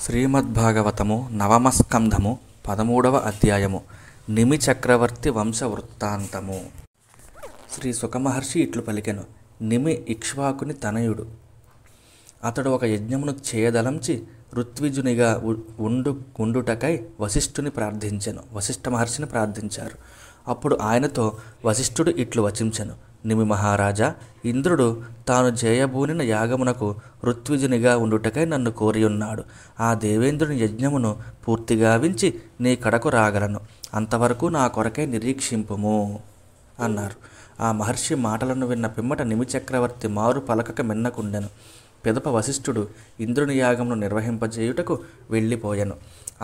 శ్రీమద్భాగవతము నవమ స్కంధము 13వ అధ్యాయము నిమి చక్రవర్తి వంశ వృత్తాంతము. శ్రీ సుఖమహర్షి ఇట్లు పలికెను. నిమి ఇక్ష్వాకుని తనయుడు. అతడు ఒక యజ్ఞమును చేయదలంచి ఋత్విజునిగా ఉండుటకై వశిష్ఠుని ప్రార్థించారు. అప్పుడు ఆయనతో వశిష్ఠుడు ఇట్లు వచించెను. నిమి మహారాజా, ఇంద్రుడు తాను చేయబూనిన యాగమునకు ఋత్విజునిగా ఉండుటకై నన్ను కోరియున్నాడు. ఆ దేవేంద్రుని యజ్ఞమును పూర్తిగావించి నీ కడకు రాగలను. అంతవరకు నా కొరకై నిరీక్షింపుము అన్నారు. ఆ మహర్షి మాటలను విన్న పిమ్మట నిమి చక్రవర్తి మారు పలకక మిన్నకుండెను. పిదప వశిష్ఠుడు ఇంద్రుని యాగమును నిర్వహింపజేయుటకు వెళ్ళిపోయెను.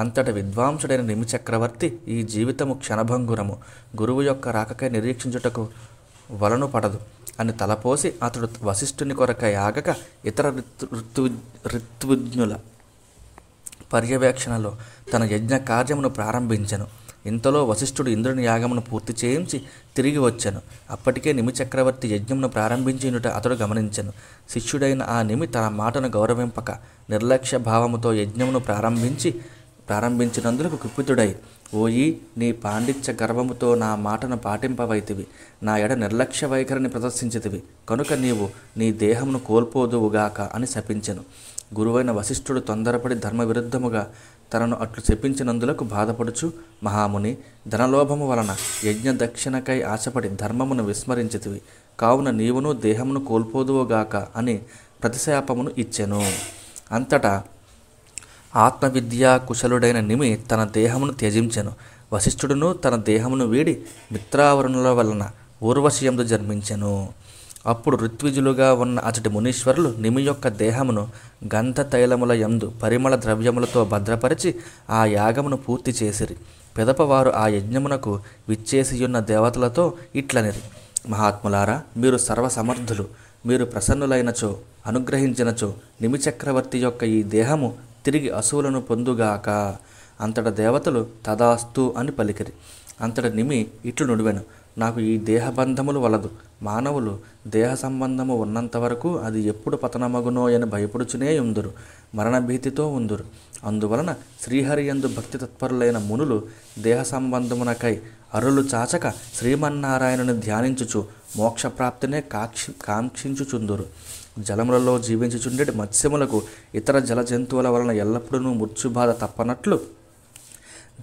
అంతట విద్వాంసుడైన నిమి చక్రవర్తి ఈ జీవితము క్షణభంగురము, గురువు యొక్క రాకకై నిరీక్షించుటకు వలను పడదు అని తలపోసి అతడు వశిష్ఠుని కొరకై ఆగక ఇతర ఋత్విజ్ఞుల పర్యవేక్షణలో తన యజ్ఞ కార్యమును ప్రారంభించెను. ఇంతలో వశిష్ఠుడు ఇంద్రుని యాగమును పూర్తి చేయించి తిరిగి వచ్చెను. అప్పటికే నిమి చక్రవర్తి యజ్ఞమును ప్రారంభించినట అతడు గమనించెను. శిష్యుడైన ఆ నిమి తన మాటను గౌరవింపక నిర్లక్ష్య భావముతో యజ్ఞమును ప్రారంభించినందులకు కుపితుడై, ఓయి, నీ పాండిత్య గర్వముతో నా మాటను పాటింపవైతివి, నా ఎడ నిర్లక్ష్య వైఖరిని ప్రదర్శించితివి, కనుక నీవు నీ దేహమును కోల్పోదువుగాక అని శపించెను. గురువైన వశిష్ఠుడు తొందరపడి ధర్మ విరుద్ధముగా తనను అట్లు శపించినందులకు బాధపడుచు, మహాముని, ధనలోభము వలన యజ్ఞ దక్షిణకై ఆశపడి ధర్మమును విస్మరించితివి, కావున నీవును దేహమును కోల్పోదువుగాక అని ప్రతిశాపమును ఇచ్చెను. అంతటా ఆత్మవిద్యా కుశలుడైన నిమి తన దేహమును త్యజించెను. వశిష్ఠుడును తన దేహమును వీడి మిత్రావరుణుల వలన ఊర్వశియందు జన్మించెను. అప్పుడు ఋత్విజులుగా ఉన్న అతడి మునీశ్వరులు నిమి యొక్క దేహమును గంధ తైలముల యందు పరిమళ ద్రవ్యములతో భద్రపరిచి ఆ యాగమును పూర్తి చేసిరి. పిదపవారు ఆ యజ్ఞమునకు విచ్చేసియున్న దేవతలతో ఇట్లనిరి, మహాత్ములారా, మీరు సర్వసమర్థులు. మీరు ప్రసన్నులైనచో అనుగ్రహించినచో నిమి చక్రవర్తి యొక్క ఈ దేహము తిరిగి అసువులను పొందుగాక. అంతట దేవతలు తదాస్తు అని పలికిరి. అంతట నిమి ఇట్లు నుడివెను, నాకు ఈ దేహబంధములు వలదు. మానవులు దేహ సంబంధము ఉన్నంత వరకు అది ఎప్పుడు పతనమగునో అని భయపడుచునే ఉందురు, మరణభీతితో ఉందురు. అందువలన శ్రీహరియందు భక్తి తత్పరులైన మునులు దేహ సంబంధమునకై అరులు చాచక శ్రీమన్నారాయణుని ధ్యానించుచు మోక్షప్రాప్తినే కాంక్షించుచుందురు. జలములలో జీవించుచుండేటి మత్స్యములకు ఇతర జల జంతువుల వలన ఎల్లప్పుడూ మృత్యుబాధ తప్పనట్లు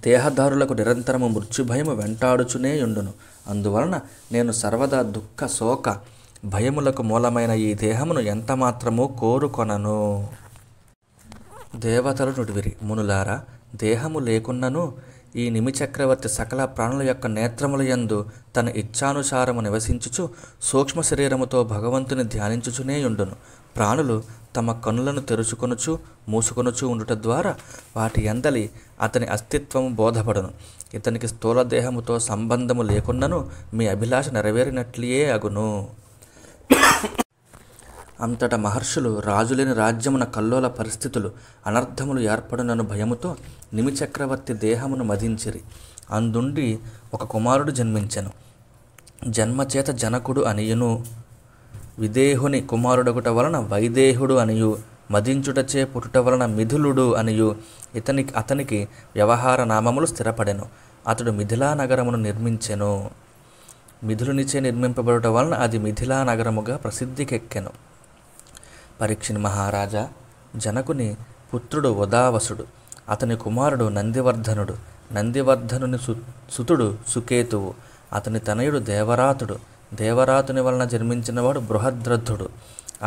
దేహదారులకు నిరంతరము మృత్యుభయము వెంటాడుచునే ఉండును. అందువలన నేను సర్వదా దుఃఖ శోక భయములకు మూలమైన ఈ దేహమును ఎంతమాత్రమూ కోరుకొనను. దేవతలు నుడివిరి, మునులారా, దేహము లేకున్నను ఈ నిమి చక్రవర్తి సకల ప్రాణుల యొక్క నేత్రముల యందు తన ఇచ్ఛానుసారము నివసించుచు సూక్ష్మ శరీరముతో భగవంతుని ధ్యానించుచునే ఉండును. ప్రాణులు తమ కన్నులను తెరుచుకొనుచు మూసుకొనుచు ఉండుట ద్వారా వాటి యందలి అతని అస్తిత్వము బోధపడును. ఇతనికి స్థూల దేహముతో సంబంధము లేకున్నను మీ అభిలాష నెరవేరినట్లే అగును. అంతట మహర్షులు రాజులేని రాజ్యమున కల్లోల పరిస్థితులు అనర్థములు ఏర్పడునను భయముతో నిమి చక్రవర్తి దేహమును మదించిరి. అందుండి ఒక కుమారుడు జన్మించెను. జన్మచేత జనకుడు అనియును, విదేహుని కుమారుడగుట వలన వైదేహుడు అనియు, మదించుటచే పుట్టుట వలన మిథులుడు అనియు అతనికి వ్యవహార నామములు స్థిరపడెను. అతడు మిథిలా నగరమును నిర్మించెను. మిథులునిచే నిర్మింపబడుట వలన అది మిథిలా నగరముగా ప్రసిద్ధికెక్కెను. పరీక్షిణి మహారాజా, జనకుని పుత్రుడు ఉదావసుడు, అతని కుమారుడు నందివర్ధనుడు, నందివర్ధనుని సుతుడు సుకేతువు, అతని తనయుడు దేవరాతుడు, దేవరాతుని వలన జన్మించినవాడు బృహద్రథుడు,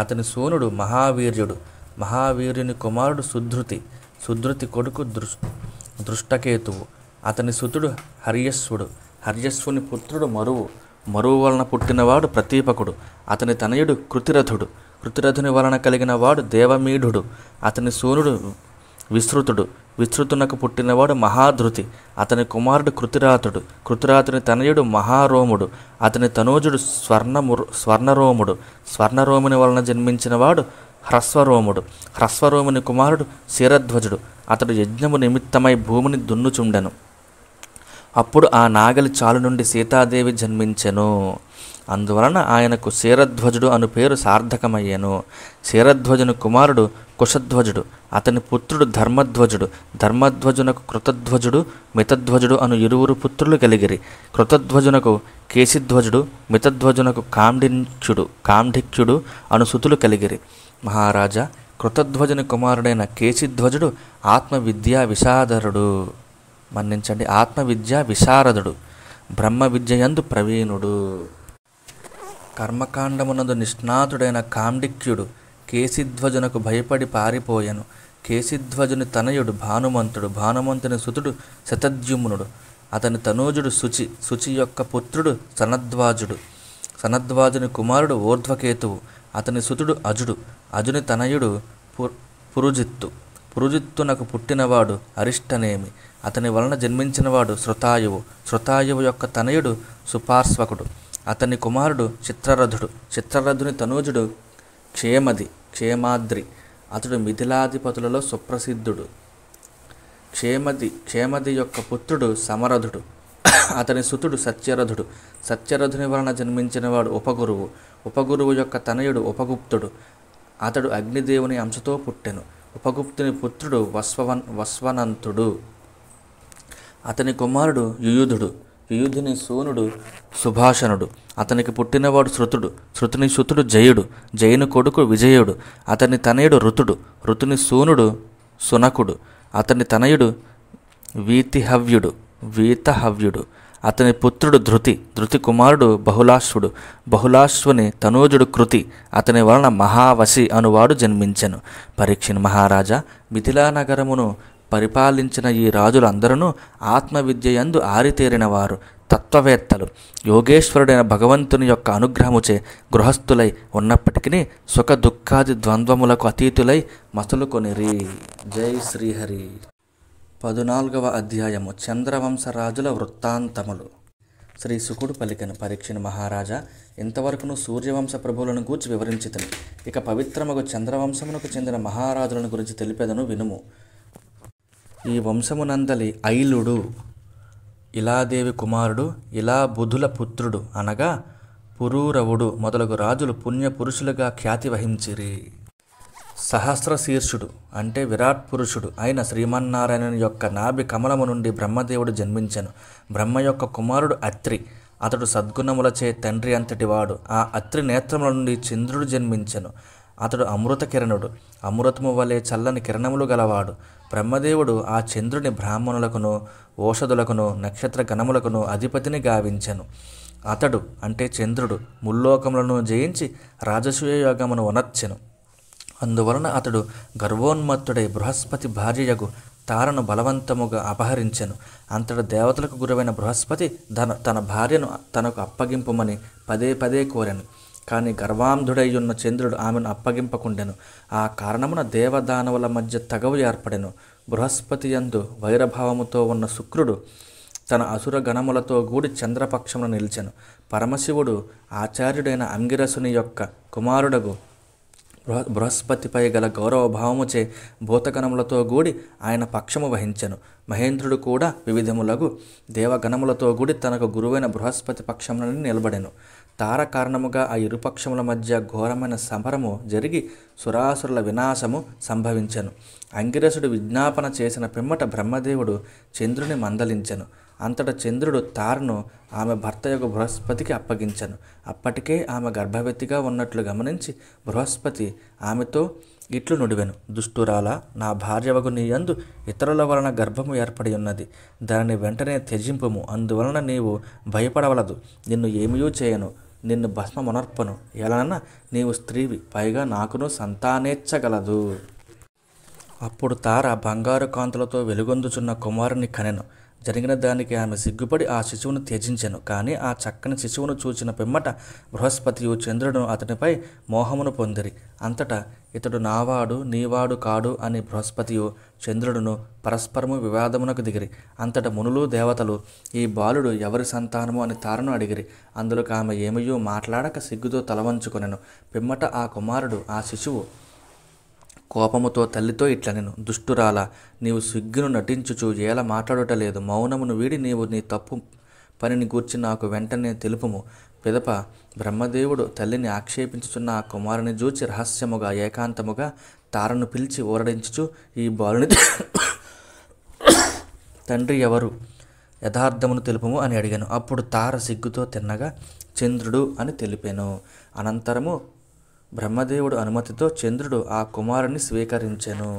అతని సూనుడు మహావీర్యుడు, మహావీర్యుని కుమారుడు సుధృతి, సుధృతి కొడుకు దృష్టకేతువు, అతని సుతుడు హర్యశ్వుడు, హర్యశ్వుని పుత్రుడు మరువు, మరువు వలన పుట్టినవాడు ప్రతీపకుడు, అతని తనయుడు కృతిరథుడు, కృతిరథుని వలన కలిగిన వాడు దేవమీఢుడు, అతని సూనుడు విశ్రుతుడు, విశ్రుతునకు పుట్టినవాడు మహాధృతి, అతని కుమారుడు కృతిరాతుని తనయుడు మహారోముడు, అతని తనూజుడు స్వర్ణరోముడు, స్వర్ణరోముని వలన జన్మించినవాడు హ్రస్వరోముడు, హ్రస్వరోముని కుమారుడు శీరధ్వజుడు, అతడు యజ్ఞము నిమిత్తమై భూమిని దున్నుచుండెను. అప్పుడు ఆ నాగలి చాలు నుండి సీతాదేవి జన్మించెను. అందువలన ఆయనకు శీరధ్వజుడు అను పేరు సార్థకమయ్యెను. శీరధ్వజుని కుమారుడు కుశధ్వజుడు, అతని పుత్రుడు ధర్మధ్వజుడు. ధర్మధ్వజునకు కృతధ్వజుడు, మితధ్వజుడు అను ఇరువురు పుత్రులు కలిగిరి. కృతధ్వజునకు కేశిధ్వజుడు, మితధ్వజునకు కాంఢిక్యుడు అను సుతులు కలిగిరి. మహారాజా, కృతధ్వజుని కుమారుడైన కేశిధ్వజుడు ఆత్మవిద్యా విశారదుడు. బ్రహ్మ విద్యయందు ప్రవీణుడు. కర్మకాండమునందు నిష్ణాతుడైన కాండిక్యుడు కేశిధ్వజునకు భయపడి పారిపోయెను. కేశిధ్వజుని తనయుడు భానుమంతుడు, భానుమంతుని సుతుడు శతద్యుమ్నుడు, అతని తనూజుడు శుచి యొక్క పుత్రుడు సనద్వాజుడు. సనద్వాజుని కుమారుడు ఊర్ధ్వకేతువు, అతని సుతుడు అజుని తనయుడు పురుజిత్తునకు పుట్టినవాడు అరిష్టనేమి, అతని వలన జన్మించినవాడు శృతాయువు యొక్క తనయుడు సుపార్శ్వకుడు, అతని కుమారుడు చిత్రరథుని తనూజుడు క్షేమాద్రి, అతడు మిథిలాధిపతులలో సుప్రసిద్ధుడు. క్షేమది యొక్క పుత్రుడు సమరథుడు, అతని సుతుడు సత్యరథుని వలన జన్మించినవాడు ఉపగురువు యొక్క తనయుడు ఉపగుప్తుడు, అతడు అగ్నిదేవుని అంశతో పుట్టెను. ఉపగుప్తుని పుత్రుడు వస్వనంతుడు, అతని కుమారుడు యుయుధుని సూనుడు సుభాషణుడు, అతనికి పుట్టినవాడు శృతుని సుతుడు జయుని కొడుకు విజయుడు, అతని తనయుడు ఋతుని సూనుడు సునకుడు, అతని తనయుడు వీతహవ్యుడు, అతని పుత్రుడు ధృతి కుమారుడు బహుళాశ్వుని తనూజుడు కృతి, అతని వలన మహావశి అనువాడు జన్మించెను. పరీక్షిన్ మహారాజా, మిథిలా నగరమును పరిపాలించిన ఈ రాజులందరూ ఆత్మవిద్యయందు ఆరితేరినవారు, తత్వవేత్తలు, యోగేశ్వరుడైన భగవంతుని యొక్క అనుగ్రహముచే గృహస్థులై ఉన్నప్పటికీ సుఖ దుఃఖాది ద్వంద్వములకు అతీతులై మసలుకొనిరి. జై శ్రీహరి. 14వ అధ్యాయము చంద్రవంశరాజుల వృత్తాంతములు. శ్రీ శుకుడు పలికెను. పరీక్షిని మహారాజా, ఇంతవరకును సూర్యవంశ ప్రభువులను గూర్చి వివరించితిని. ఇక పవిత్రమగు చంద్రవంశమునకు చెందిన మహారాజులను గురించి తెలిపెదను వినుము. ఈ వంశమునందలి ఐలుడు ఇలాదేవి కుమారుడు, ఇలా బుధుల పుత్రుడు అనగా పురూరవుడు మొదలగు రాజులు పుణ్యపురుషులుగా ఖ్యాతి వహించిరి. సహస్రశీర్షుడు అంటే విరాట్ పురుషుడు అయిన శ్రీమన్నారాయణుని యొక్క నాభి కమలము నుండి బ్రహ్మదేవుడు జన్మించెను. బ్రహ్మ యొక్క కుమారుడు అత్రి, అతడు సద్గుణములచే తండ్రి అంతటివాడు. ఆ అత్రి నేత్రముల నుండి చంద్రుడు జన్మించెను. అతడు అమృత కిరణుడు, అమృతము వలె చల్లని కిరణములు గలవాడు. బ్రహ్మదేవుడు ఆ చంద్రుని బ్రాహ్మణులకును ఓషధులకును నక్షత్ర గణములకును అధిపతిని గావించెను. అతడు అంటే చంద్రుడు ముల్లోకములను జయించి రాజసూయ యోగమును ఉనర్చెను. అందువలన అతడు గర్వోన్మత్తుడై బృహస్పతి భార్యయగు తారను బలవంతముగా అపహరించెను. అంతట దేవతలకు గురువైన బృహస్పతి తన భార్యను తనకు అప్పగింపుమని పదే కోరెను. కానీ గర్వాంధుడైయున్న చంద్రుడు ఆమెను అప్పగింపకుండెను. ఆ కారణమున దేవదానవుల మధ్య తగవు ఏర్పడెను. బృహస్పతి యందు వైరభావముతో ఉన్న శుక్రుడు తన అసుర గణములతో గూడి చంద్రపక్షమును నిలిచెను. పరమశివుడు ఆచార్యుడైన అంగిరసుని యొక్క కుమారుడగు బృహస్పతిపై గల గౌరవభావముచే భూతగణములతో గూడి ఆయన పక్షము వహించెను. మహేంద్రుడు కూడా వివిధములగు దేవగణములతో గూడి తనకు గురువైన బృహస్పతి పక్షమునని నిలబడెను. తార కారణముగా ఆ ఇరుపక్షముల మధ్య ఘోరమైన సమరము జరిగి సురాసురుల వినాశము సంభవించెను. అంగిరసుడు విజ్ఞాపన చేసిన పిమ్మట బ్రహ్మదేవుడు చంద్రుని మందలించెను. అంతటా చంద్రుడు తారను ఆమె భర్తయగు బృహస్పతికి అప్పగించెను. అప్పటికే ఆమె గర్భవతిగా ఉన్నట్లు గమనించి బృహస్పతి ఆమెతో ఇట్లు నుడివెను. దుష్టురాలా, నా భార్యవగు నీయందు ఇతరుల వలన గర్భము ఏర్పడి ఉన్నది. దానిని వెంటనే త్యజింపుము. అందువలన నీవు భయపడవలదు. నిన్ను ఏమీ చేయను, నిన్ను భస్మమునర్పను. ఎలానన్నా నీవు స్త్రీవి, పైగా నాకును సంతానేచ్చగలదు. అప్పుడు తార బంగారు కాంతులతో వెలుగొందుచున్న కుమారుని కనెను. జరిగిన దానికి ఆమె సిగ్గుపడి ఆ శిశువును త్యజించెను. కానీ ఆ చక్కని శిశువును చూచిన పిమ్మట బృహస్పతియు చంద్రుడును అతనిపై మోహమును పొందిరి. అంతటా ఇతడు నావాడు నీవాడు కాడు అని బృహస్పతియు చంద్రుడును పరస్పరము వివాదమునకు దిగిరి. అంతటా మునులు దేవతలు ఈ బాలుడు ఎవరి సంతానము అని తారను అడిగిరి. అందులోకి ఆమె ఏమయూ మాట్లాడక సిగ్గుతో తలవంచుకొనెను. పిమ్మట ఆ కుమారుడు ఆ శిశువు కోపముతో తల్లితో ఇట్లనెను, దుష్టురాలా, నీవు సిగ్గును నటించుచు ఏల మాట్లాడుటలేదు. మౌనమును వీడి నీవు నీ తప్పు పనిని గూర్చి నాకు వెంటనే తెలుపుము. పిదప బ్రహ్మదేవుడు తల్లిని ఆక్షేపించుచున్న ఆ కుమారుని చూచి రహస్యముగా ఏకాంతముగా తారను పిలిచి ఊరడించుచు, ఈ బాలుని తండ్రి ఎవరు, యథార్థమును తెలుపుము అని అడిగాను. అప్పుడు తార సిగ్గుతో తిన్నగా చంద్రుడు అని తెలిపాను. అనంతరము బ్రహ్మదేవుడు అనుమతితో చంద్రుడు ఆ కుమారుని స్వీకరించెను.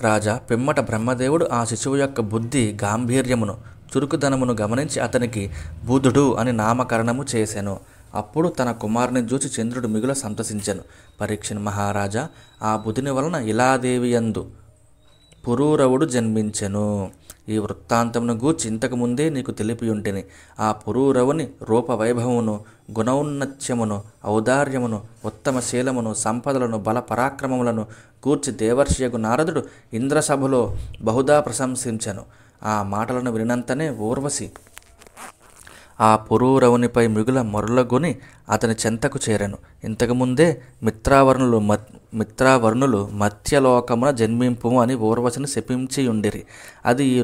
రాజా, పిమ్మట బ్రహ్మదేవుడు ఆ శిశువు యొక్క బుద్ధి గాంభీర్యమును చురుకుదనమును గమనించి అతనికి బుధుడు అని నామకరణము చేసెను. అప్పుడు తన కుమారుని చూచి చంద్రుడు మిగుల సంతసించెను. పరీక్షణ్ మహారాజా, ఆ బుధుని వలన ఇలాదేవియందు పురూరవుడు జన్మించెను. ఈ వృత్తాంతమును గూర్చి ఇంతకుముందే నీకు తెలిపి ఉంటిని. ఆ పురూరవుని రూపవైభవమును, గుణౌన్నత్యమును, ఔదార్యమును, ఉత్తమశీలమును, సంపదలను, బల పరాక్రమములను గూర్చి దేవర్షియగు నారదుడు ఇంద్రసభలో బహుదా ప్రశంసించెను. ఆ మాటలను వినంతనే ఊర్వశి ఆ పురూరవునిపై మిగుల మొరలగొని అతని చెంతకు చేరెను. ఇంతకుముందే మిత్రావర్ణులు మత్స్యలోకమున జన్మింపుము అని ఊర్వశిని శపించియుండిరి. అది ఈ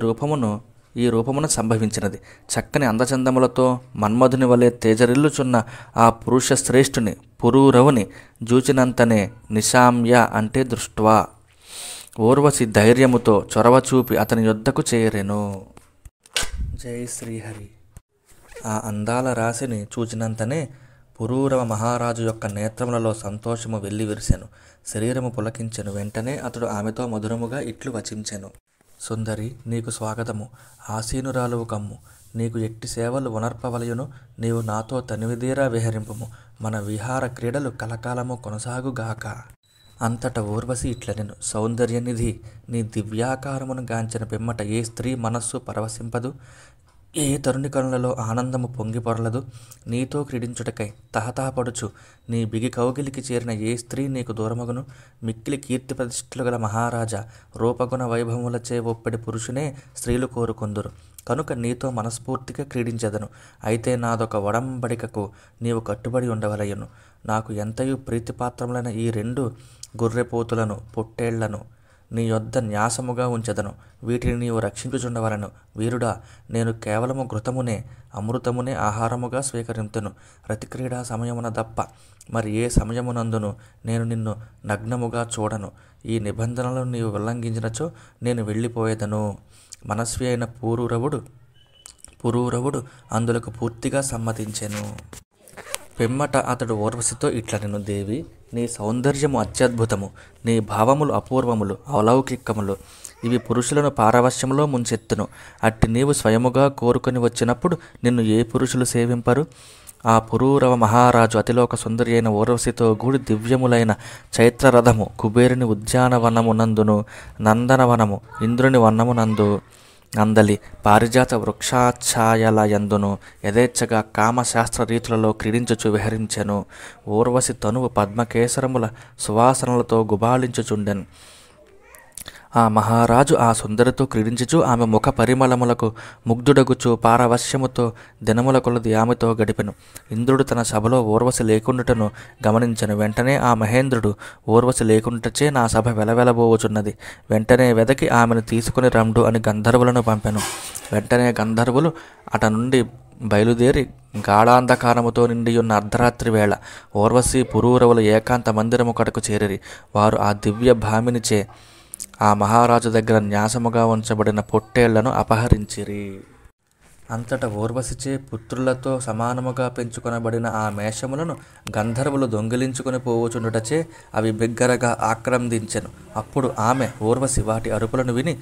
రూపమున సంభవించినది. చక్కని అందచందములతో మన్మధుని వలె తేజరిల్లుచున్న ఆ పురుష శ్రేష్ఠుని పురూరవుని జూచినంతనే నిశామ్య అంటే దృష్ట్వా ఊర్వశి ధైర్యముతో చొరవ చూపి అతని యొద్దకు చేరెను. జై శ్రీహరి. ఆ అందాల రాశిని చూచినంతనే పురూరవ మహారాజు యొక్క నేత్రములలో సంతోషము వెల్లివిరిసెను. శరీరము పులకించెను. వెంటనే అతడు ఆమెతో మధురముగా ఇట్లు వచించెను. సుందరి, నీకు స్వాగతము. ఆసీనురాలువు కమ్ము. నీకు ఎట్టి సేవలు ఉనర్పవలయును. నీవు నాతో తనివిదీరా విహరింపుము. మన విహార క్రీడలు కలకాలము కొనసాగుగాక. అంతట ఊర్వశి ఇట్లనెను, సౌందర్యనిధి, నీ దివ్యాకారమును గాంచిన పిమ్మట ఏ స్త్రీ మనస్సు పరవశింపదు? ఏ తరుణి కనులలో ఆనందము పొంగిపొరలదు? నీతో క్రీడించుటకై తహతహపడుచు నీ బిగి కౌగిలికి చేరిన ఏ స్త్రీ నీకు దూరమగును? మిక్కిలి కీర్తి ప్రతిష్టలు గల మహారాజా, రూపగుణ వైభవములచే ఒప్పటి పురుషునే స్త్రీలు కోరుకొందురు. కనుక నీతో మనస్ఫూర్తిగా క్రీడించెదను. అయితే నాదొక ఒడంబడికకు నీవు కట్టుబడి ఉండవలయును. నాకు ఎంతయు ప్రీతిపాత్రములైన ఈ 2 గొర్రెపోతులను, పొట్టేళ్లను నీ యొద్ద న్యాసముగా ఉంచెదను. వీటిని నీవు రక్షించుచుండవలను. వీరుడా, నేను కేవలము ఘృతమునే, అమృతమునే ఆహారముగా స్వీకరింతును. రతిక్రీడా సమయమున దప్ప మరి ఏ సమయమునందును నేను నిన్ను నగ్నముగా చూడను. ఈ నిబంధనలను నీవు ఉల్లంఘించినచో నేను వెళ్ళిపోయేదను. మనస్వి అయిన పురూరవుడు అందులకు పూర్తిగా సమ్మతించెను. పిమ్మట అతడు ఊర్వశితో ఇట్లనెను, దేవి, నీ సౌందర్యము అత్యద్భుతము. నీ భావములు అపూర్వములు, అలౌకికములు. ఇవి పురుషులను పారవశ్యములో ముంచెత్తును. అట్టి నీవు స్వయముగా కోరుకొని వచ్చినప్పుడు నిన్ను ఏ పురుషులు సేవింపరు? ఆ పురూరవ మహారాజు అతిలోక సుందరి అయిన ఊర్వశితో గూడి దివ్యములైన చైత్రరథము, కుబేరుని ఉద్యానవనమునందును, నందనవనము, ఇంద్రుని వనమునందు అందలి పారిజాత వృక్షాఛాయలయందును యథేచ్ఛగా కామశాస్త్ర రీతులలో క్రీడించుచు విహరించెను. ఊర్వశి తనువు పద్మకేసరముల సువాసనలతో గుబాళించుచుండెను. ఆ మహారాజు ఆ సుందరితో క్రీడించుచు ఆమె ముఖ పరిమళములకు ముగ్ధుడగుచు పారవశ్యముతో దినముల కొలది ఆమెతో గడిపెను. ఇంద్రుడు తన సభలో ఊర్వశి లేకుండుటను గమనించెను. వెంటనే ఆ మహేంద్రుడు, ఊర్వశి లేకుండుటచే నా సభ వెలవెలబోవుచున్నది. వెంటనే వెదకి ఆమెను తీసుకుని రండు అని గంధర్వులను పంపెను. వెంటనే గంధర్వులు అట నుండి బయలుదేరి గాఢాంధకారముతో నిండియున్న అర్ధరాత్రి వేళ ఊర్వశి పురూరవుల ఏకాంత మందిరము కడకు చేరిరి. వారు ఆ దివ్య భామినిచే ఆ మహారాజు దగ్గర న్యాసముగా ఉంచబడిన పొట్టేళ్లను అపహరించిరి. అంతటా ఊర్వశిచే పుత్రులతో సమానముగా పెంచుకొనబడిన ఆ మేషములను గంధర్వులు దొంగిలించుకొని పోవుచుండుటచే అవి బిగ్గరగా ఆక్రందించెను. అప్పుడు ఆమె ఊర్వశి వాటి అరుపులను విని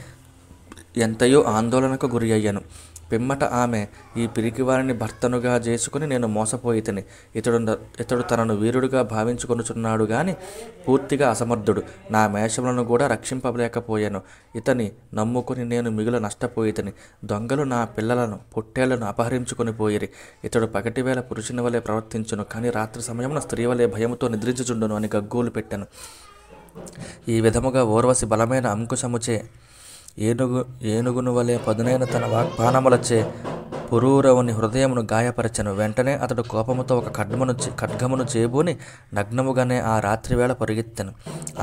ఎంతయో ఆందోళనకు గురి అయ్యను. పిమ్మట ఆమె, ఈ పిరికివారిని భర్తనుగా చేసుకుని నేను మోసపోయితిని. ఇతడు తనను వీరుడుగా భావించుకొనుచున్నాడు గాని పూర్తిగా అసమర్థుడు. నా మేషములను కూడా రక్షింపలేకపోయాను. ఇతని నమ్ముకుని నేను మిగుల నష్టపోయితిని. దొంగలు నా పిల్లలను, పొట్టేళ్లను అపహరించుకొని పోయిరి. ఇతడు పగటివేళ పురుషుని వలె ప్రవర్తించును, కానీ రాత్రి సమయమున స్త్రీ వలె భయముతో నిద్రించుచుండును అని గగ్గోలు పెట్టెను. ఈ విధముగా ఊర్వశి బలమైన అంకుశముచే ఏనుగును వలె పదునైన తన వాగ్బాణములచే పురూరవుని హృదయమును గాయపరచెను. వెంటనే అతడు కోపముతో ఒక ఖడ్గమును చేబూని నగ్నముగానే ఆ రాత్రివేళ పరిగెత్తెను.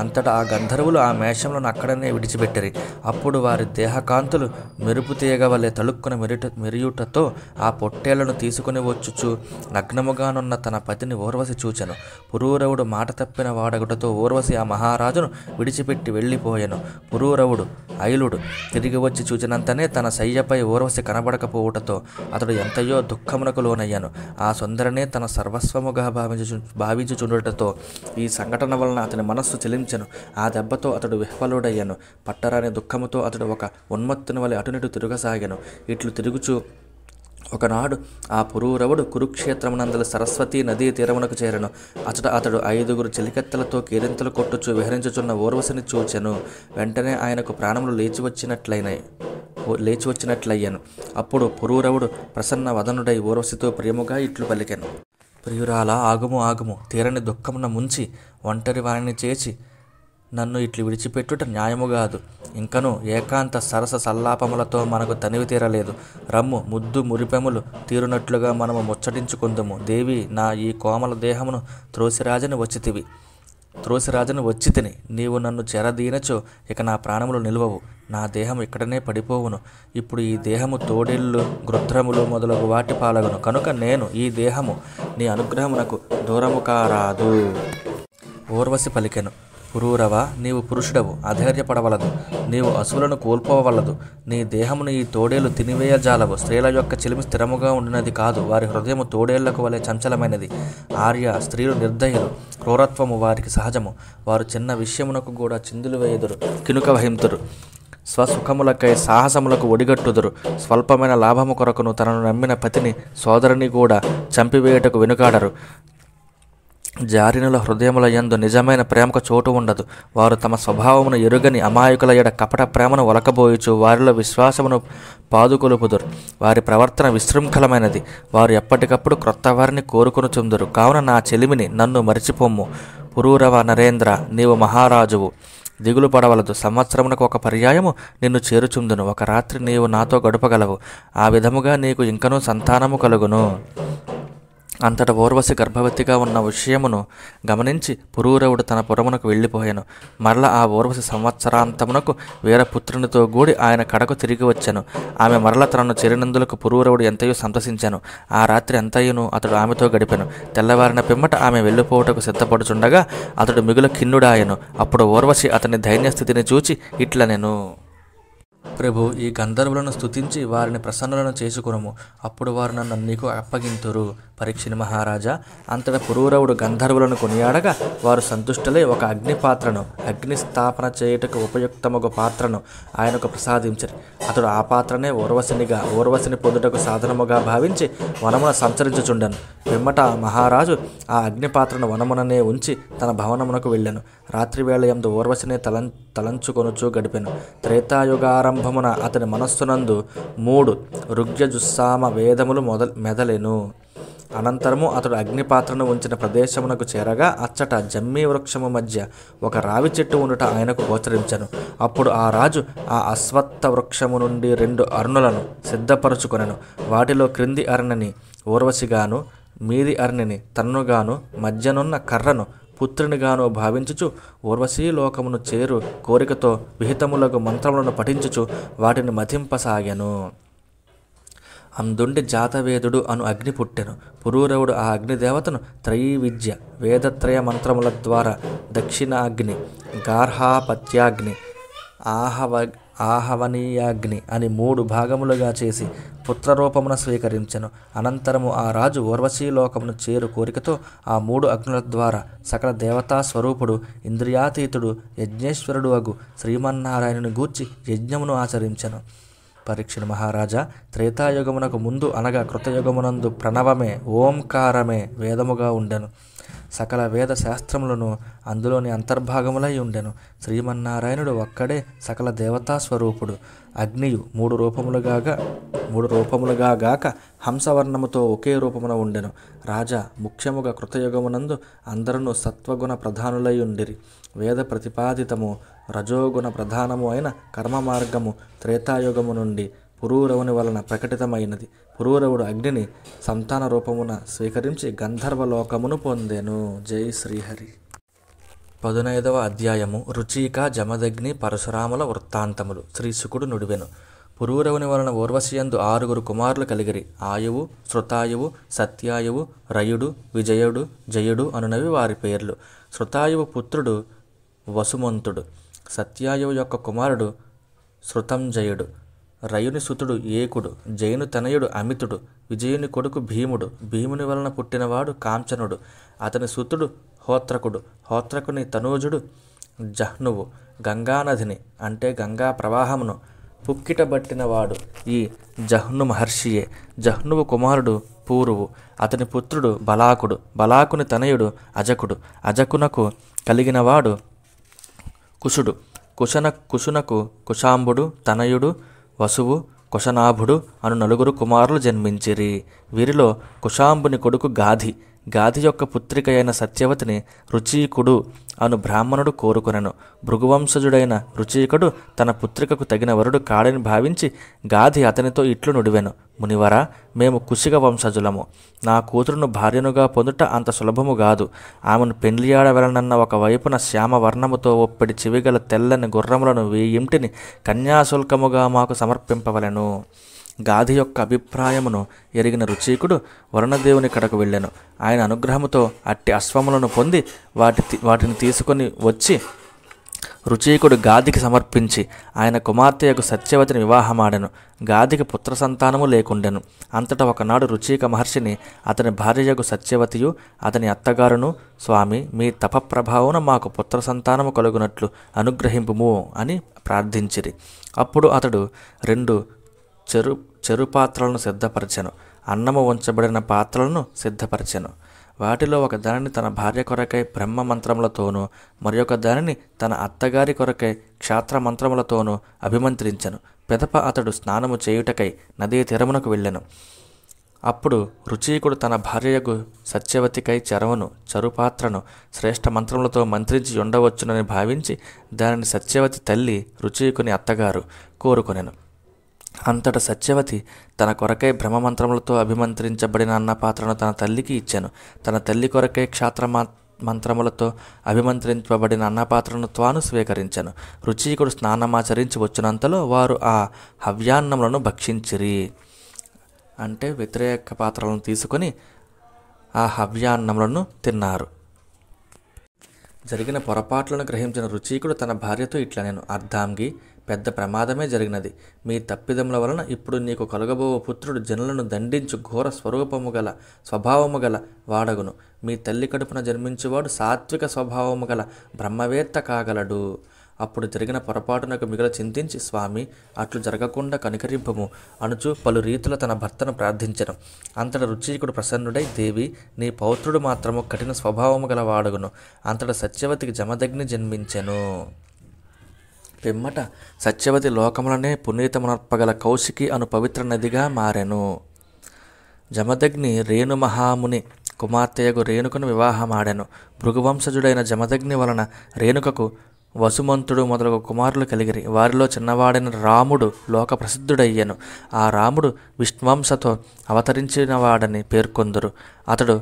అంతటా ఆ గంధర్వులు ఆ మేషములను అక్కడనే విడిచిపెట్టిరి. అప్పుడు వారి దేహకాంతులు మెరుపు తీయగవలే తళుక్కున మెరియుటతో ఆ పొట్టేళ్లను తీసుకుని వచ్చుచు నగ్నముగానున్న తన పతిని ఊర్వశి చూచెను. పురూరవుడు మాట తప్పిన వాడగుటతో ఊర్వశి ఆ మహారాజును విడిచిపెట్టి వెళ్ళిపోయెను. పురూరవుడు ఐలుడు తిరిగి వచ్చి చూచినంతనే తన శయ్యపై ఊర్వశి కనబడకపోవుటతో అతడు ఎంతయో దుఃఖమునకు లోనయ్యాను. ఆ సుందరినే తన సర్వస్వముగా భావించుచుండుటతో ఈ సంఘటన వలన అతని మనస్సు చెలించెను. ఆ దెబ్బతో అతడు విహ్వలుడయ్యను. పట్టరాని దుఃఖముతో అతడు ఒక ఉన్మత్తుని వలె అటునిటు తిరుగసాగాను. ఇట్లు తిరుగుచు ఒకనాడు ఆ పురూరవుడు కురుక్షేత్రమునందలి సరస్వతీ నదీ తీరమునకు చేరెను. అతడు 5 చెలికత్తెలతో కేరింతలు కొట్టుచు విహరించుచున్న ఊర్వశిని చూచెను. వెంటనే ఆయనకు ప్రాణములు లేచి వచ్చినట్లయ్యాను. అప్పుడు పురూరవుడు ప్రసన్న వదనుడై ఊర్వశితో ప్రియముగా ఇట్లు పలికెను. ప్రియురాలా, ఆగుము, తీరని దుఃఖమున ముంచి ఒంటరి వారిని చేసి నన్ను ఇట్లు విడిచిపెట్టుట న్యాయముగాదు. ఇంకను ఏకాంత సరస సల్లాపములతో మనకు తనివి తీరలేదు. రమ్ము, ముద్దు మురిపెములు తీరునట్లుగా మనము ముచ్చటించుకుందుము. దేవి, నా ఈ కోమల దేహమును త్రోసిరాజని వచ్చి తిని నీవు నన్ను చెరదీనచో ఇక నా ప్రాణములు నిలువవు. నా దేహం ఇక్కడనే పడిపోవును. ఇప్పుడు ఈ దేహము తోడేళ్ళు, గృధ్రములు మొదలగు వాటి పాలగును. కనుక నేను ఈ దేహము నీ అనుగ్రహమునకు దూరము కారాదు. ఊర్వశి పలికెను. పురూరవ, నీవు పురుషుడవు, అధైర్యపడవలదు. నీవు అసువులను కోల్పోవలదు. నీ దేహమును ఈ తోడేలు తినివేయజాలవు. స్త్రీల యొక్క చెలిమి స్థిరముగా ఉండినది కాదు. వారి హృదయము తోడేళ్లకు వలె చంచలమైనది. ఆర్య స్త్రీలు నిర్దయులు. క్రూరత్వము వారికి సహజము. వారు చిన్న విషయమునకు కూడా చిందులు వేయుదురు, కినుక వహింతురు. స్వసుఖములకై సాహసములకు ఒడిగట్టుదురు. స్వల్పమైన లాభము కొరకును తనను నమ్మిన పతిని, సోదరుని కూడా చంపివేయుటకు వెనుకాడరు. జారినుల హృదయముల యందు నిజమైన ప్రేమకు చోటు ఉండదు. వారు తమ స్వభావమును ఎరుగని అమాయకుల ఎడ కపట ప్రేమను ఒలకబోయుచు వారిలో విశ్వాసమును పాదుకొలుపుదురు. వారి ప్రవర్తన విశృంఖలమైనది. వారు ఎప్పటికప్పుడు క్రొత్త వారిని కోరుకొనుచుందురు. కావున నా చెలిమిని నన్ను మరిచిపోమ్ము. పురూరవ నరేంద్ర, నీవు మహారాజువు, దిగులు పడవలదు. సంవత్సరమునకు ఒక పర్యాయము నిన్ను చేరుచుందును. ఒక రాత్రి నీవు నాతో గడుపగలవు. ఆ విధముగా నీకు ఇంకనూ సంతానము కలుగును. అంతట ఊర్వశి గర్భవతిగా ఉన్న విషయమును గమనించి పురూరవుడు తన పురమునకు వెళ్ళిపోయాను. మరల ఆ ఊర్వశి సంవత్సరాంతమునకు వీరపుత్రునితో కూడి ఆయన కడకు తిరిగి వచ్చాను. ఆమె మరల తనను చేరినందులకు పురూరవుడు ఎంతయో సంతసించాను. ఆ రాత్రి ఎంతయును అతడు ఆమెతో గడిపాను. తెల్లవారిన పిమ్మట ఆమె వెళ్ళిపోవుటకు సిద్ధపడుచుండగా అతడు మిగుల ఖిన్నుడాయను. అప్పుడు ఊర్వశి అతని దైన్యస్థితిని చూచి ఇట్లనెను. ప్రభు, ఈ గంధర్వులను స్తుతించి వారిని ప్రసన్నులను చేసుకునుము. అప్పుడు వారు నన్ను నీకు అప్పగింతురు. పరీక్షిని మహారాజా, అంతటా పురూరవుడు గంధర్వులను కొనియాడగా వారు సంతుష్టలై ఒక అగ్నిపాత్రను, అగ్ని స్థాపన చేయుటకు ఉపయుక్తమగు పాత్రను ఆయనకు ప్రసాదించరు. అతడు ఆ పాత్రనే ఊర్వశిని పొందుటకు సాధనముగా భావించి వనమున సంచరించుచుండెను. పిమ్మట మహారాజు ఆ అగ్నిపాత్రను వనముననే ఉంచి తన భవనమునకు వెళ్ళెను. రాత్రివేళ యందు ఊర్వశిని తలంచుకొనుచూ గడిపెను. త్రేతాయుగారంభమున అతని మనస్సునందు 3 ఋగ్యజుస్సామ వేదములు మెదలెను. అనంతరము అతడు అగ్నిపాత్రను ఉంచిన ప్రదేశమునకు చేరగా అచ్చట జమ్మీ వృక్షము మధ్య ఒక రావి చెట్టు ఉండుట ఆయనకు గోచరించెను. అప్పుడు ఆ రాజు ఆ అశ్వత్థ వృక్షము నుండి 2 అరుణులను సిద్ధపరచుకొనెను. వాటిలో క్రింది అరణిని ఊర్వశిగాను, మీది అరణిని తన్నుగాను, మధ్యనున్న కర్రను పుత్రునిగాను భావించుచు ఊర్వశీలోకమును చేరు కోరికతో విహితములకు మంత్రములను పఠించుచు వాటిని మథింపసాగెను. అందుండి జాతవేదుడు అను అగ్ని పుట్టెను. పురూరవుడు ఆ అగ్నిదేవతను త్రయీవిద్య, వేదత్రయ మంత్రముల ద్వారా దక్షిణాగ్ని, గార్హాపత్యాగ్ని, ఆహవనీయాగ్ని అని 3 భాగములుగా చేసి పుత్రరూపమున స్వీకరించెను. అనంతరము ఆ రాజు ఊర్వశీలోకమును చేరు కోరికతో ఆ 3 అగ్నుల ద్వారా సకల దేవతా స్వరూపుడు, ఇంద్రియాతీతుడు, యజ్ఞేశ్వరుడు అగు శ్రీమన్నారాయణుని గూర్చి యజ్ఞమును ఆచరించెను. పరీక్షిని మహారాజా, త్రేతాయుగమునకు ముందు అనగా కృతయుగమునందు ప్రణవమే, ఓంకారమే వేదముగా ఉండెను. సకల వేద శాస్త్రములను అందులోని అంతర్భాగములై ఉండెను. శ్రీమన్నారాయణుడు ఒక్కడే సకల దేవతా స్వరూపుడు. అగ్నియు 3 రూపములుగా గాక హంసవర్ణముతో ఒకే రూపమున ఉండెను. రాజా, ముఖ్యముగా కృతయుగమునందు అందరూ సత్వగుణ ప్రధానులై ఉండిరి. వేద ప్రతిపాదితము రజోగుణ ప్రధానము అయిన కర్మ మార్గము త్రేతాయుగము నుండి పురూరవుని వలన ప్రకటితమైనది. పురూరవుడు అగ్నిని సంతాన రూపమున స్వీకరించి గంధర్వలోకమును పొందెను. జై శ్రీహరి. 15వ అధ్యాయము. రుచిక జమదగ్ని పరశురాముల వృత్తాంతములు. శ్రీ శుకుడు నుడివెను. పురూరవుని వలన ఊర్వశియందు 6 కుమారులు కలిగిరి. ఆయువు, శృతాయువు, సత్యాయువు, రయుడు, విజయుడు, జయుడు అనునవి వారి పేర్లు. శృతాయువు పుత్రుడు వసుమంతుడు. సత్యాయువు యొక్క కుమారుడు శృతంజయుడు. రయుని సుతుడు ఏకుడు. జయుని తనయుడు అమితుడు. విజయుని కొడుకు భీముడు. భీముని వలన పుట్టినవాడు కాంచనుడు. అతని సుతుడు హోత్రకుడు. హోత్రకుని తనూజుడు జహ్నువు. గంగానదిని అంటే గంగా ప్రవాహమును పుక్కిటబట్టినవాడు ఈ జహ్ను మహర్షియే. జహ్నువు కుమారుడు పూరువు. అతని పుత్రుడు బలాకుడు. బలాకుని తనయుడు అజకుడు. అజకునకు కలిగినవాడు కుశుడు. కుశునకు కుశాంబుడు తనయుడు వసువు, కుశనాభుడు అను 4 కుమారులు జన్మించిరి. వీరిలో కుశాంబుని కొడుకు గాధి. గాధి యొక్క పుత్రిక అయిన సత్యవతిని రుచీకుడు అను బ్రాహ్మణుడు కోరుకొనెను. భృగువంశజుడైన రుచీకుడు తన పుత్రికకు తగిన వరుడు కాడని భావించి గాధి అతనితో ఇట్లు నుడివెను. మునివర, మేము కుశిక వంశజులము. నా కూతురును భార్యనుగా పొందుట అంత సులభము కాదు. ఆమెను పెండ్లియాడవలనన్న ఒకవైపున శ్యామవర్ణముతో ఒప్పిడి చివిగల తెల్లని గుర్రములను 1000 కన్యాశుల్కముగా మాకు సమర్పింపవలెను. గాధి యొక్క అభిప్రాయమును ఎరిగిన రుచీకుడు వరుణదేవుని కడకు వెళ్ళెను. ఆయన అనుగ్రహముతో అట్టి అశ్వములను పొంది వాటిని తీసుకొని వచ్చి రుచీకుడు గాధికి సమర్పించి ఆయన కుమార్తెయకు సత్యవతిని వివాహమాడెను. గాధికి పుత్ర సంతానము లేకుండెను. అంతటా ఒకనాడు రుచీక మహర్షిని అతని భార్యయకు సత్యవతియు అతని అత్తగారును, స్వామి, మీ తపప్రభావమున మాకు పుత్ర సంతానము కలుగునట్లు అనుగ్రహింపుము అని ప్రార్థించిరి. అప్పుడు అతడు 2 చెరు పాత్రలను సిద్ధపరచెను. అన్నము ఉంచబడిన పాత్రలను సిద్ధపరచెను. వాటిలో ఒక దానిని తన భార్య కొరకై బ్రహ్మ మంత్రములతోనూ మరొక దానిని తన అత్తగారి కొరకై క్షాత్ర మంత్రములతోనూ అభిమంత్రించెను. పిదప అతడు స్నానము చేయుటకై నదీ తీరమునకు వెళ్ళెను. అప్పుడు రుచీకుడు తన భార్యకు సత్యవతికై చరుపాత్రను శ్రేష్ఠ మంత్రములతో మంత్రించి ఉండవచ్చునని భావించి దానిని సత్యవతి తల్లి రుచీకుని అత్తగారు కోరుకొనెను. అంతట సత్యవతి తన కొరకై బ్రహ్మమంత్రములతో అభిమంత్రించబడిన అన్నపాత్రను తన తల్లికి ఇచ్చెను. తన తల్లి కొరకై క్షాత్ర మంత్రములతో అభిమంత్రించబడిన అన్నపాత్రను తాను స్వీకరించెను. రుచీకుడు స్నానమాచరించి వచ్చినంతలో వారు ఆ హవ్యాన్నములను భక్షించిరి. అంటే వ్యతిరేక పాత్రలను తీసుకొని ఆ హవ్యాన్నములను తిన్నారు. జరిగిన పొరపాట్లను గ్రహించిన రుచీకుడు తన భార్యతో ఇట్లనెను. అర్ధాంగి, పెద్ద ప్రమాదమే జరిగినది. మీ తప్పిదముల వలన ఇప్పుడు నీకు కలుగబో పుత్రుడు జనులను దండించు ఘోర స్వభావము గల వాడగును. మీ తల్లి కడుపున జన్మించువాడు సాత్విక స్వభావము గల బ్రహ్మవేత్త కాగలడు. అప్పుడు జరిగిన పొరపాటునకు మిగల చింతించి, స్వామి, అట్లు జరగకుండా కనికరింపుము అనుచు పలు రీతుల తన భర్తను ప్రార్థించెను. అంతట రుచీకుడు ప్రసన్నుడై, దేవి, నీ పౌత్రుడు మాత్రము కఠిన స్వభావము గల వాడగును. అంతట సత్యవతికి జమదగ్ని జన్మించెను. పిమ్మట సత్యవతి లోకములనే పునీతమునర్పగల కౌశికి అను పవిత్ర నదిగా మారెను. జమదగ్ని రేణు మహాముని కుమార్తెయగు రేణుకను వివాహమాడెను. భృగువంశజుడైన జమదగ్ని వలన రేణుకకు వసుమంతుడు మొదలగు కుమారులు కలిగిరి. వారిలో చిన్నవాడైన రాముడు లోక ప్రసిద్ధుడయ్యెను. ఆ రాముడు విష్ణువంశతో అవతరించినవాడని పేర్కొందురు. అతడు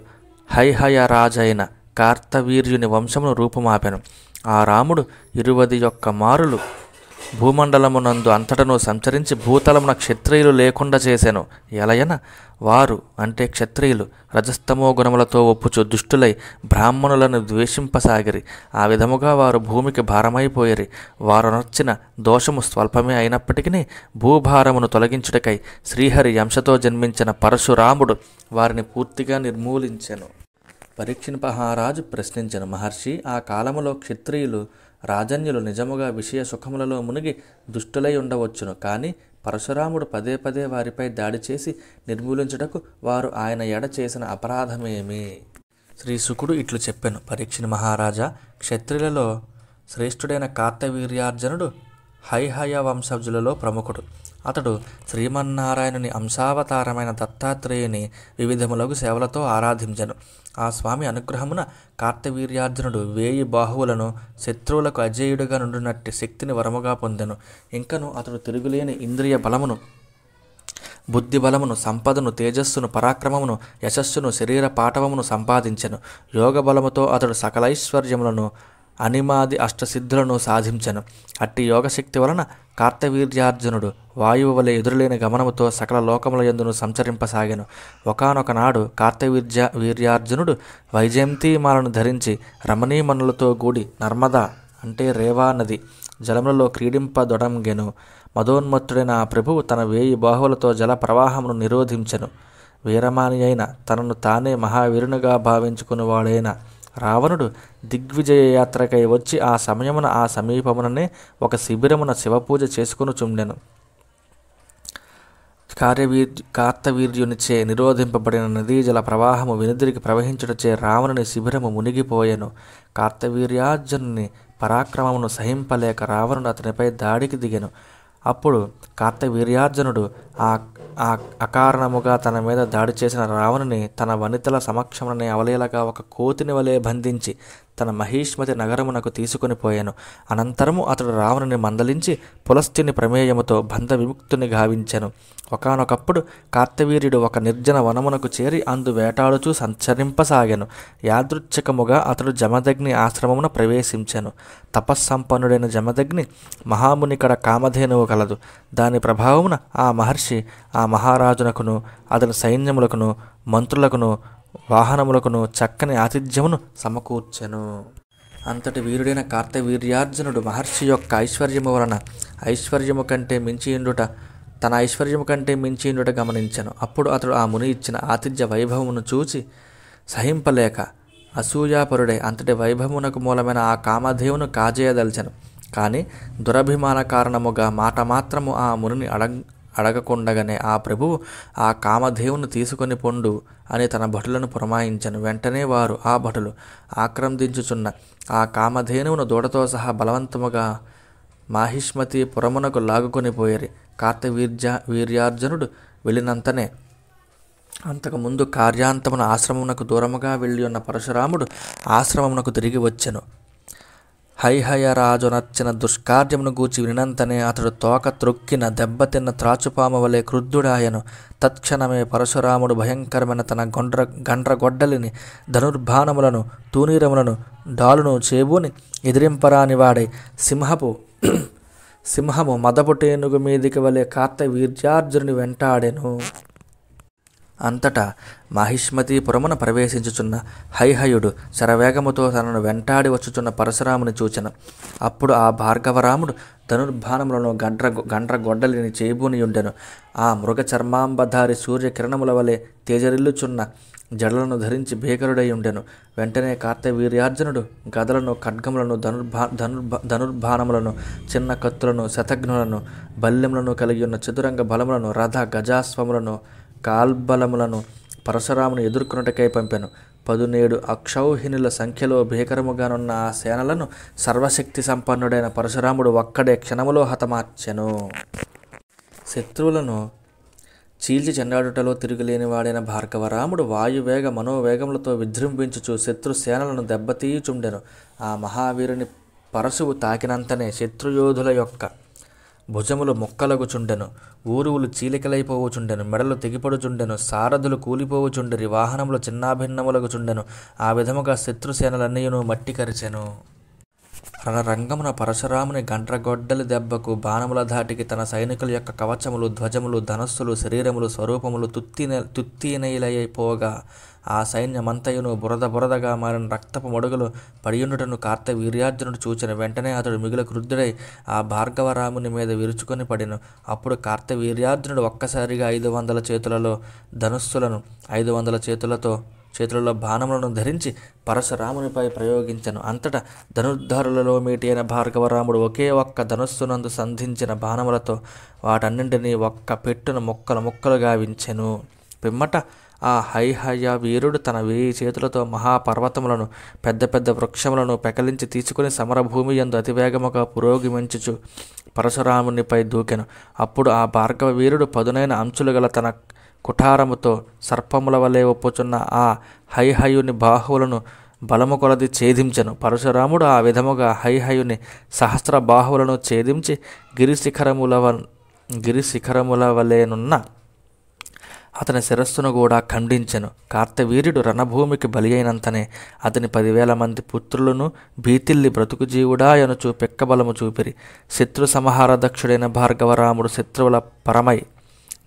హైహయరాజైన కార్తవీర్యుని వంశమును రూపుమాపెను. ఆ రాముడు 21 మారులు భూమండలమునందు అంతటను సంచరించి భూతలమున క్షత్రియులు లేకుండా చేసెను. ఎలయన వారు అంటే క్షత్రియులు రజస్తమో గుణములతో ఒప్పుచు దుష్టులై బ్రాహ్మణులను ద్వేషింపసాగిరి. ఆ విధముగా వారు భూమికి భారమైపోయిరి. వారు నర్చిన దోషము స్వల్పమే అయినప్పటికీ భూభారమును తొలగించుటకై శ్రీహరి అంశతో జన్మించిన పరశురాముడు వారిని పూర్తిగా నిర్మూలించెను. పరీక్షిణ్ మహారాజు ప్రశ్నించెను. మహర్షి, ఆ కాలములో క్షత్రియులు రాజన్యులు నిజముగా విషయ సుఖములలో మునిగి దుష్టులై ఉండవచ్చును. కానీ పరశురాముడు పదే పదే వారిపై దాడి చేసి నిర్మూలించుటకు వారు ఆయన ఎడ చేసిన అపరాధమేమి? శ్రీ శుకుడు ఇట్లు చెప్పెను. పరీక్షిణ్ మహారాజా, క్షత్రియులలో శ్రేష్ఠుడైన కార్తవీర్యార్జునుడు హైహయ వంశజులలో ప్రముఖుడు. అతడు శ్రీమన్నారాయణుని అంశావతారమైన దత్తాత్రేయుని వివిధములగు సేవలతో ఆరాధించెను. ఆ స్వామి అనుగ్రహమున కార్తవీర్యార్జునుడు 1000 బాహువులను శత్రువులకు అజేయుడుగా నుండినట్టి శక్తిని వరముగా పొందెను. ఇంకను అతడు తిరుగులేని ఇంద్రియ బలమును బుద్ధిబలమును, సంపదను, తేజస్సును, పరాక్రమమును, యశస్సును, శరీర పాటవమును సంపాదించెను. యోగ బలముతో అతడు సకలైశ్వర్యములను, అనిమాది అష్టసిద్ధులను సాధించెను. అట్టి యోగశక్తి వలన కార్తవీర్యార్జునుడు వాయువు వలె ఎదురులేని గమనముతో సకల లోకముల యందును సంచరింపసాగెను. ఒకానొక నాడు వీర్యార్జునుడు వైజయంతిమాలను ధరించి రమణీమణులతో కూడి నర్మదా అంటే రేవా నది జలములలో క్రీడింపదొడంగెను. మదోన్మత్తుడైన ఆ ప్రభువు తన 1000 బాహువులతో జల ప్రవాహమును నిరోధించెను. వీరమాని అయిన తనను తానే మహావీరునిగా భావించుకునేవాడైన రావణుడు దిగ్విజయ యాత్రకై వచ్చి ఆ సమయమున ఆ సమీపముననే ఒక శిబిరమున శివపూజ చేసుకొనుచుండెను. కార్తవీర్యునిచే నిరోధింపబడిన నదీజల ప్రవాహము వెనుదిరిగి ప్రవహించుటచే రావణుని శిబిరము మునిగిపోయెను. కార్తవీర్యార్జునుని పరాక్రమమును సహింపలేక రావణుడు అతనిపై దాడికి దిగెను. అప్పుడు కార్తవీర్యార్జునుడు అకారణముగా తన మీద దాడి చేసిన రావణుని తన వనితల సమక్షముననే అవలీలగా ఒక కోతిని వలె బంధించి తన మహిష్మతి నగరమునకు తీసుకొని పోయాను. అనంతరము అతడు రావణుని మందలించి పులస్త్యుని ప్రమేయముతో బంధ విముక్తుని గావించెను. ఒకానొకప్పుడు కార్తవీర్యుడు ఒక నిర్జన వనమునకు చేరి అందు వేటాడుచూ సంచరింపసాగెను. యాదృచ్ఛికముగా అతడు జమదగ్ని ఆశ్రమమున ప్రవేశించెను. తపస్సంపన్నుడైన జమదగ్ని మహామునికడ కామధేనువు కలదు. దాని ప్రభావమున ఆ మహర్షి ఆ మహారాజునకును అతని సైన్యములకును మంత్రులకును వాహనములకును చక్కని ఆతిథ్యమును సమకూర్చెను. అంతటి వీరుడైన కార్తవీర్యార్జునుడు మహర్షి యొక్క ఐశ్వర్యము వలన తన ఐశ్వర్యము కంటే మించియుండుట గమనించెను. అప్పుడు అతడు ఆ ముని ఇచ్చిన ఆతిథ్య వైభవమును చూచి సహింపలేక అసూయాపరుడై అంతటి వైభవమునకు మూలమైన ఆ కామధేవును కాజేయదల్చెను. కానీ దురభిమాన కారణముగా మాట మాత్రము ఆ మునిని అడగకుండగానే ఆ ప్రభువు ఆ కామధేవును తీసుకొని పొండు అని తన భటులను పురమాయించెను. వెంటనే వారు ఆ భటులు ఆక్రందించుచున్న ఆ కామధేనువును దూడతో సహా బలవంతముగా మాహిష్మతి పురమునకు లాగుకొని పోయేరి. వీర్యార్జునుడు వెళ్ళినంతనే అంతకుముందు కార్యాంతమున ఆశ్రమమునకు దూరముగా వెళ్ళి ఉన్న పరశురాముడు ఆశ్రమమునకు తిరిగి వచ్చెను. హైహయరాజు నచ్చిన దుష్కార్యమును గూర్చి వినంతనే అతడు తోక త్రొక్కిన దెబ్బతిన్న త్రాచుపాము వలె క్రుద్ధుడాయను. తత్క్షణమే పరశురాముడు భయంకరమైన తన గండ్రగొడ్డలిని, ధనుర్బాణములను, తూనీరములను, డాలును చేబూని ఎదిరింపరాని వాడై సింహము మదపుటేనుగు మీదికి వలె కార్తవీర్యార్జునుని వెంటాడెను. అంతటా మాహిష్మతీపురమున ప్రవేశించుచున్న హైహయుడు శరవేగముతో తనను వెంటాడి వచ్చుచున్న పరశురాముని చూచెను. అప్పుడు ఆ భార్గవరాముడు ధనుర్బాణములను గండ్రగొడ్డలిని చేబూనియుండెను. ఆ మృగ చర్మాంబధారి సూర్యకిరణముల వలె తేజరిల్లుచున్న జడలను ధరించి భీకరుడై ఉండెను. వెంటనే కార్తవీర్యార్జునుడు గదలను, ఖడ్గములను, ధనుర్బాణములను, చిన్న కత్తులను, శతఘ్నులను, బల్యములను కలిగి ఉన్న చతురంగ బలములను, రథ గజాస్వములను, కాల్బలములను పరశురామును ఎదుర్కొనుటకై పంపెను. 17 అక్షౌహిణుల సంఖ్యలో భీకరముగానున్న ఆ సేనలను సర్వశక్తి సంపన్నుడైన పరశురాముడు ఒక్కడే క్షణములో హతమార్చెను. శత్రువులను చీల్చి చెండాడుటలో తిరుగులేనివాడైన భార్గవరాముడు వాయువేగ మనోవేగములతో విజృంభించుచు శత్రు సేనలను దెబ్బతీయుచుండెను. ఆ మహావీరుని పరశువు తాకినంతనే శత్రుయోధుల యొక్క భుజములు మొక్కలగుచుండెను, ఊరువులు చీలికలైపోవుచుండెను, మెడలు తెగిపడుచుండెను, సారథులు కూలిపోవుచుండెరి, వాహనములు చిన్నాభిన్నములగుచుండెను. ఆ విధముగా శత్రుసేనలన్నీయును మట్టి కరిచెను. రణరంగమున పరశురాముని గండ్రగొడ్డలి దెబ్బకు బాణముల ధాటికి తన సైనికుల యొక్క కవచములు, ధ్వజములు, ధనస్సులు, శరీరములు, స్వరూపములు తుత్తినైలైపోగా ఆ సైన్యమంతయును బురదగా మారిన రక్తపు మడుగులు పడియుండుటను కార్తవీర్యార్జునుడు చూచెను. వెంటనే అతడు మిగుల క్రుద్ధుడై ఆ భార్గవరాముని మీద విరుచుకొని పడెను. అప్పుడు కార్తవీర్యార్జునుడు ఒక్కసారిగా 500 చేతులలో ధనుస్సులను, 500 చేతులలో బాణములను ధరించి పరశురామునిపై ప్రయోగించెను. అంతటా ధనుర్ధారులలో మీటి అయిన భార్గవరాముడు ఒకే ఒక్క ధనుస్సునందు సంధించిన బాణములతో వాటన్నింటినీ ఒక్క పెట్టున ముక్కలు గావించెను. పిమ్మట ఆ హైహయ వీరుడు తన 1000 చేతులతో మహాపర్వతములను, పెద్ద పెద్ద వృక్షములను పెకలించి తీసుకుని సమరభూమి యందు అతివేగముగా పురోగమించుచు పరశురామునిపై దూకెను. అప్పుడు ఆ భార్గవ వీరుడు పదునైన అంచులు గల తన కుఠారముతో సర్పముల వలె ఒప్పుచున్న ఆ హైహయుని బాహువులను బలము కొలది ఛేదించెను. పరశురాముడు ఆ విధముగా హైహయుని సహస్ర బాహువులను ఛేదించి గిరిశిఖరముల వలెనున్న అతని శిరస్సును కూడా ఖండించెను. కార్తవీర్యుడు రణభూమికి బలి అయినంతనే అతని 10,000 మంది పుత్రులను భీతిల్లి బ్రతుకు జీవుడా ఎనుచు పెక్కబలము చూపిరి. శత్రు సంహార దక్షుడైన భార్గవరాముడు శత్రువుల పరమై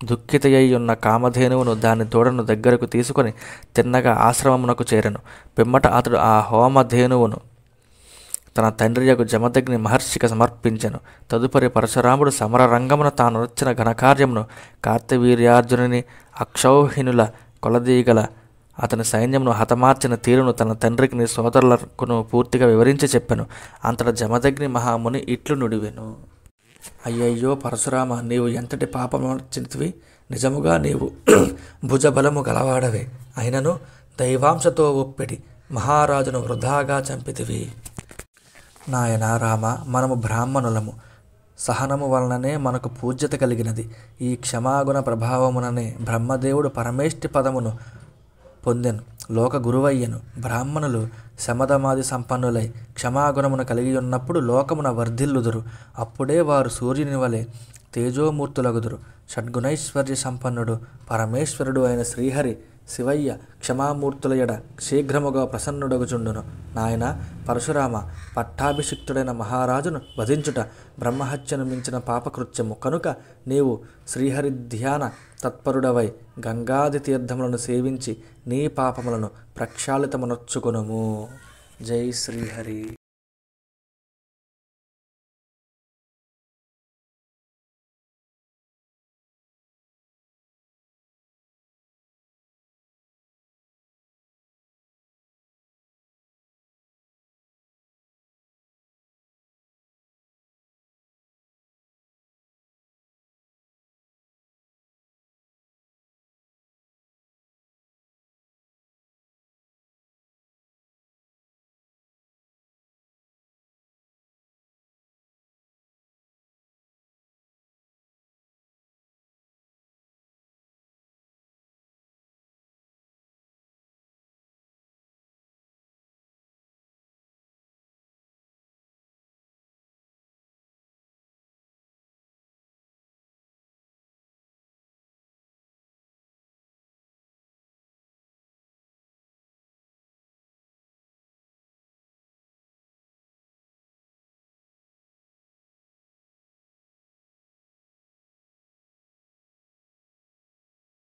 దుఃఖితయ్యి ఉన్న కామధేనువును దాని తోడను దగ్గరకు తీసుకొని తిన్నగా ఆశ్రమమునకు చేరెను. పిమ్మట అతడు ఆ హోమధేనువును తన తండ్రియకు జమదగ్ని మహర్షికి సమర్పించెను. తదుపరి పరశురాముడు సమరరంగమున తాను వచ్చిన ఘనకార్యమును కార్తవీర్యార్జునుని అక్షౌహిణుల కొలదీగల అతని సైన్యమును హతమార్చిన తీరును తన తండ్రికి సోదరులకును పూర్తిగా వివరించి చెప్పెను. అంతటా జమదగ్ని మహాముని ఇట్లు నుడివెను. అయ్యయ్యో పరశురామ, నీవు ఎంతటి పాపమర్చితివి! నిజముగా నీవు భుజబలము గలవాడవే. అయినను దైవాంశతో ఒప్పిడి మహారాజును వృధాగా చంపితివి. నాయనా రామ, మనము బ్రాహ్మణులము. సహనము వలననే మనకు పూజ్యత కలిగినది. ఈ క్షమాగుణ ప్రభావముననే బ్రహ్మదేవుడు పరమేష్టి పదమును పొందెను, లోక గురువయ్యను. బ్రాహ్మణులు శమదమాది సంపన్నులై క్షమాగుణమును కలిగి ఉన్నప్పుడు లోకమున వర్ధిల్లుదురు. అప్పుడే వారు సూర్యుని వలె తేజోమూర్తులగుదురు. షడ్గుణైశ్వర్య సంపన్నుడు పరమేశ్వరుడు అయిన శ్రీహరి శివయ్య క్షమామూర్తుల ఎడ శీఘ్రముగా ప్రసన్నుడగుచుండును. నాయన పరశురామ, పట్టాభిషిక్తుడైన మహారాజును వధించుట బ్రహ్మహత్యను మించిన పాపకృత్యము కనుక నీవు శ్రీహరి ధ్యాన తత్పరుడవై గంగాది తీర్థములను సేవించి నీ పాపములను ప్రక్షాళితమునర్చుకొనుము. జై శ్రీహరి.